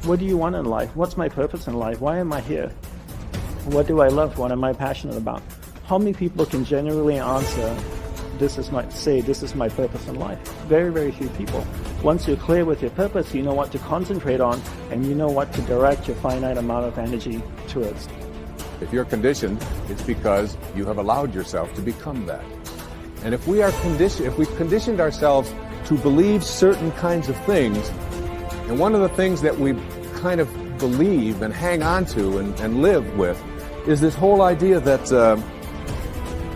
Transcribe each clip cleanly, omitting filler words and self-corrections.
What do you want in life? What's my purpose in life? Why am I here? What do I love? What am I passionate about? How many people can genuinely answer, this is my purpose in life? Very, very few people. Once you're clear with your purpose, you know what to concentrate on, and you know what to direct your finite amount of energy towards. If you're conditioned, it's because you have allowed yourself to become that. And if we've conditioned ourselves to believe certain kinds of things, and one of the things that we kind of believe and hang on to and live with is this whole idea that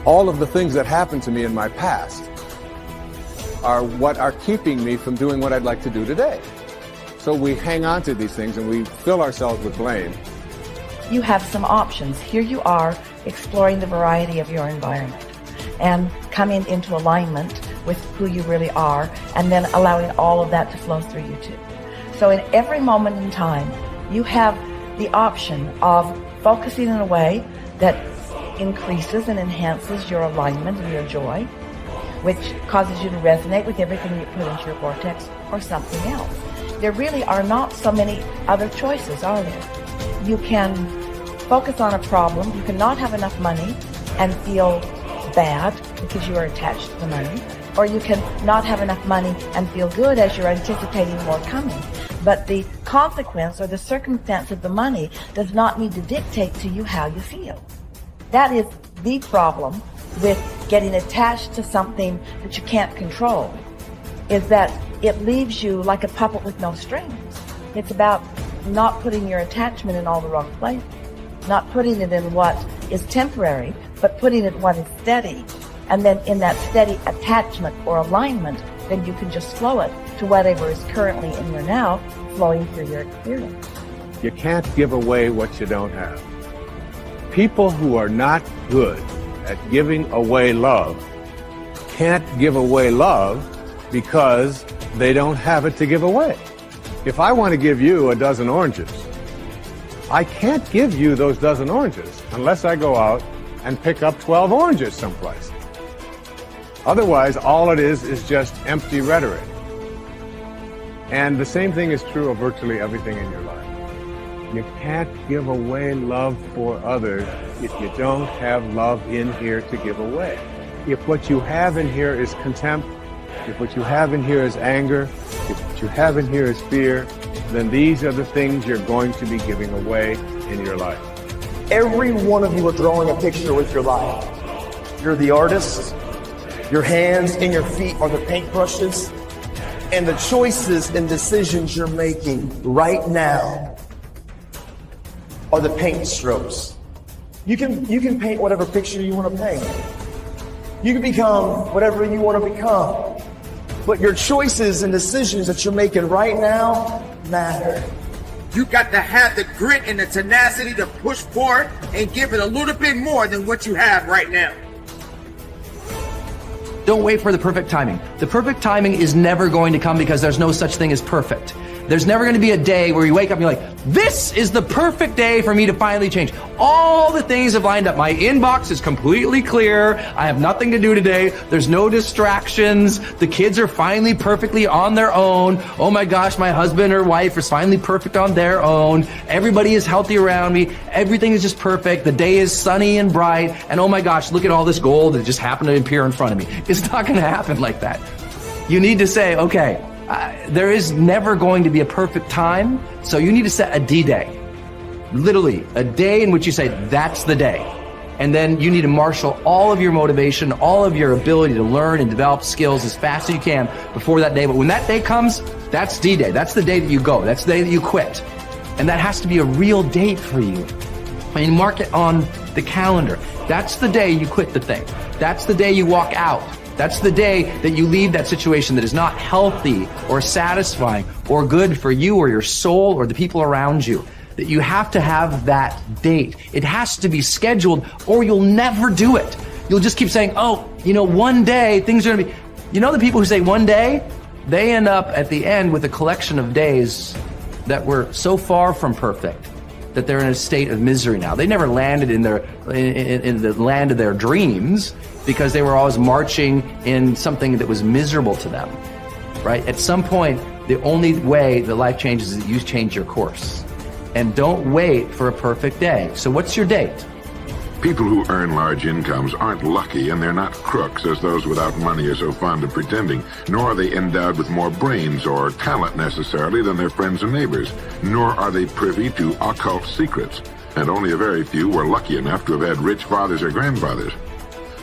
all of the things that happened to me in my past are what are keeping me from doing what I'd like to do today. So we hang on to these things and we fill ourselves with blame. You have some options. Here you are exploring the variety of your environment and coming into alignment with who you really are, and then allowing all of that to flow through you too. So in every moment in time, you have the option of focusing in a way that increases and enhances your alignment and your joy, which causes you to resonate with everything you put into your vortex, or something else. There really are not so many other choices, are there? You can focus on a problem. You cannot have enough money and feel bad because you are attached to the money, or you can not have enough money and feel good as you're anticipating more coming. But the consequence or the circumstance of the money does not need to dictate to you how you feel. That is the problem with getting attached to something that you can't control, is that it leaves you like a puppet with no strings. It's about not putting your attachment in all the wrong places, not putting it in what is temporary, but putting it in what is steady. And then in that steady attachment or alignment, then you can just flow it to whatever is currently in your now, flowing through your experience. You can't give away what you don't have. People who are not good at giving away love can't give away love because they don't have it to give away. If I want to give you a dozen oranges, I can't give you those dozen oranges unless I go out and pick up 12 oranges someplace. Otherwise, all it is just empty rhetoric. And the same thing is true of virtually everything in your life. You can't give away love for others if you don't have love in here to give away. If what you have in here is contempt, if what you have in here is anger, if what you have in here is fear, then these are the things you're going to be giving away in your life. Every one of you are drawing a picture with your life. You're the artist. Your hands and your feet are the paintbrushes. And the choices and decisions you're making right now are the paint strokes. You can paint whatever picture you want to paint. You can become whatever you want to become. But your choices and decisions that you're making right now matter. You got to have the grit and the tenacity to push forward and give it a little bit more than what you have right now. Don't wait for the perfect timing. The perfect timing is never going to come because there's no such thing as perfect. There's never going to be a day where you wake up and you're like, this is the perfect day for me to finally change. All the things have lined up. My inbox is completely clear. I have nothing to do today. There's no distractions. The kids are finally perfectly on their own. Oh my gosh, my husband or wife is finally perfect on their own. Everybody is healthy around me. Everything is just perfect. The day is sunny and bright. And oh my gosh, look at all this gold that just happened to appear in front of me. It's not going to happen like that. You need to say, okay, there is never going to be a perfect time, so you need to set a D-Day. Literally, a day in which you say, that's the day. And then you need to marshal all of your motivation, all of your ability to learn and develop skills as fast as you can before that day. But when that day comes, that's D-Day. That's the day that you go. That's the day that you quit. And that has to be a real date for you. I mean, mark it on the calendar. That's the day you quit the thing. That's the day you walk out. That's the day that you leave that situation that is not healthy or satisfying or good for you or your soul or the people around you. That you have to have that date. It has to be scheduled or you'll never do it. You'll just keep saying, oh, you know, one day things are going to be... You know the people who say one day, they end up at the end with a collection of days that were so far from perfect that they're in a state of misery now. They never landed in the land of their dreams because they were always marching in something that was miserable to them, right? At some point, The only way that life changes is that you change your course. And don't wait for a perfect day. So what's your date? People who earn large incomes aren't lucky, and they're not crooks as those without money are so fond of pretending, nor are they endowed with more brains or talent necessarily than their friends and neighbors, nor are they privy to occult secrets, and only a very few were lucky enough to have had rich fathers or grandfathers.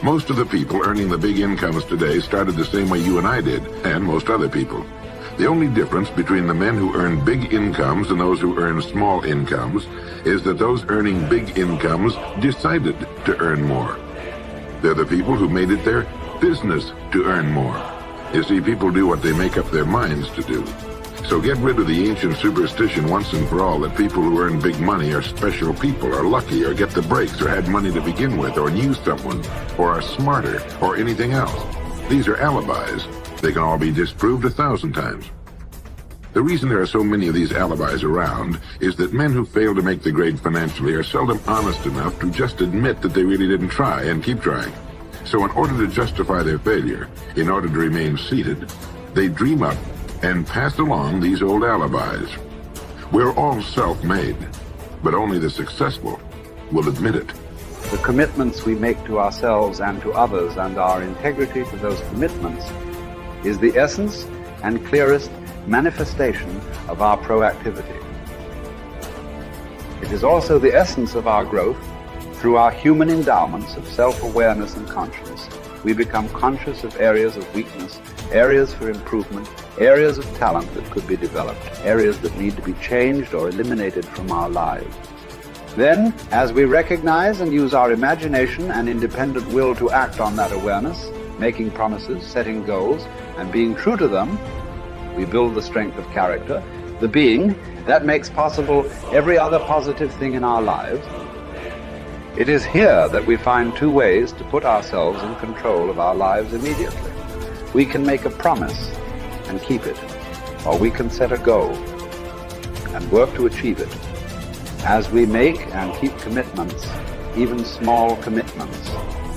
Most of the people earning the big incomes today started the same way you and I did, and most other people. The only difference between the men who earn big incomes and those who earn small incomes is that those earning big incomes decided to earn more. They're the people who made it their business to earn more. You see, people do what they make up their minds to do. So get rid of the ancient superstition once and for all that people who earn big money are special people, are lucky, or get the breaks, or had money to begin with, or knew someone, or are smarter, or anything else. These are alibis. They can all be disproved 1,000 times. The reason there are so many of these alibis around is that men who fail to make the grade financially are seldom honest enough to just admit that they really didn't try and keep trying. So in order to justify their failure, in order to remain seated, they dream up and pass along these old alibis. We're all self-made, but only the successful will admit it. The commitments we make to ourselves and to others, and our integrity to those commitments, is the essence and clearest manifestation of our proactivity. It is also the essence of our growth through our human endowments of self-awareness and conscience. We become conscious of areas of weakness, areas for improvement, areas of talent that could be developed, areas that need to be changed or eliminated from our lives. Then, as we recognize and use our imagination and independent will to act on that awareness, making promises, setting goals, and being true to them, we build the strength of character, the being that makes possible every other positive thing in our lives. It is here that we find two ways to put ourselves in control of our lives immediately. We can make a promise and keep it, or we can set a goal and work to achieve it. As we make and keep commitments, even small commitments,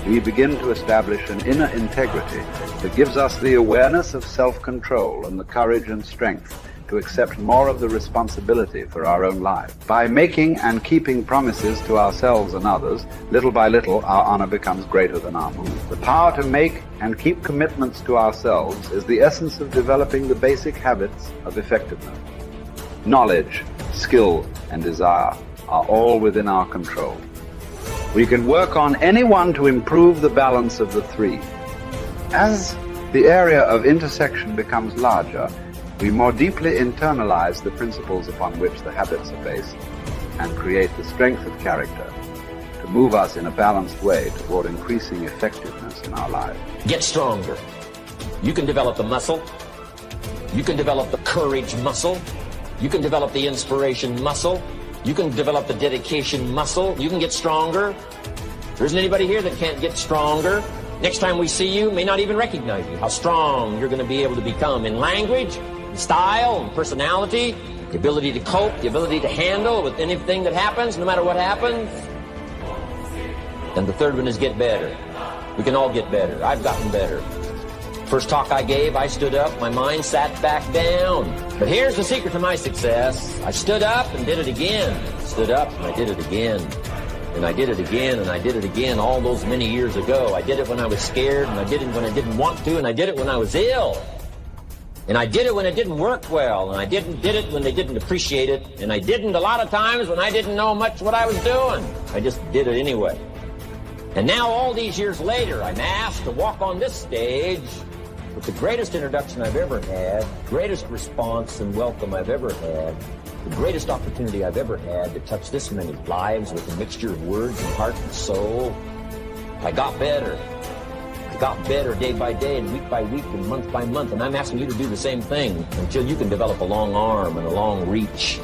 we begin to establish an inner integrity that gives us the awareness of self-control and the courage and strength to accept more of the responsibility for our own lives. By making and keeping promises to ourselves and others, little by little our honor becomes greater than our mood. The power to make and keep commitments to ourselves is the essence of developing the basic habits of effectiveness. Knowledge, skill, and desire are all within our control. We can work on any one to improve the balance of the three. As the area of intersection becomes larger, we more deeply internalize the principles upon which the habits are based and create the strength of character to move us in a balanced way toward increasing effectiveness in our lives. Get stronger. You can develop the muscle. You can develop the courage muscle. You can develop the inspiration muscle. You can develop the dedication muscle. You can get stronger. There isn't anybody here that can't get stronger. Next time we see you, may not even recognize you. How strong you're going to be able to become in language, in style, and personality, the ability to cope, the ability to handle with anything that happens, no matter what happens. And the third one is get better. We can all get better. I've gotten better. First talk I gave, I stood up, my mind sat back down. But here's the secret to my success. I stood up and did it again. Stood up and I did it again. And I did it again, and I did it again all those many years ago. I did it when I was scared, and I did it when I didn't want to, and I did it when I was ill. And I did it when it didn't work well, and I did it when they didn't appreciate it, and I didn't a lot of times when I didn't know much what I was doing. I just did it anyway. And now all these years later, I'm asked to walk on this stage with the greatest introduction I've ever had, greatest response and welcome I've ever had, the greatest opportunity I've ever had to touch this many lives with a mixture of words and heart and soul. I got better. I got better day by day and week by week and month by month, and I'm asking you to do the same thing until you can develop a long arm and a long reach,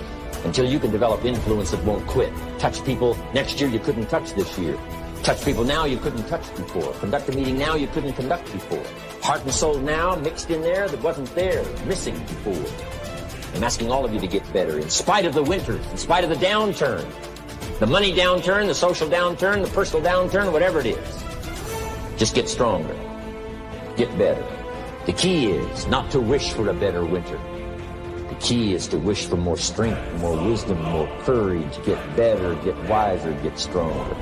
until you can develop influence that won't quit. Touch people next year you couldn't touch this year. Touch people now you couldn't touch before. Conduct a meeting now you couldn't conduct before. Heart and soul now mixed in there that wasn't there, missing before. I'm asking all of you to get better in spite of the winters, in spite of the downturn, the money downturn, the social downturn, the personal downturn, whatever it is. Just get stronger. Get better. The key is not to wish for a better winter, The key is to wish for more strength, more wisdom, more courage, get better, get wiser, get stronger.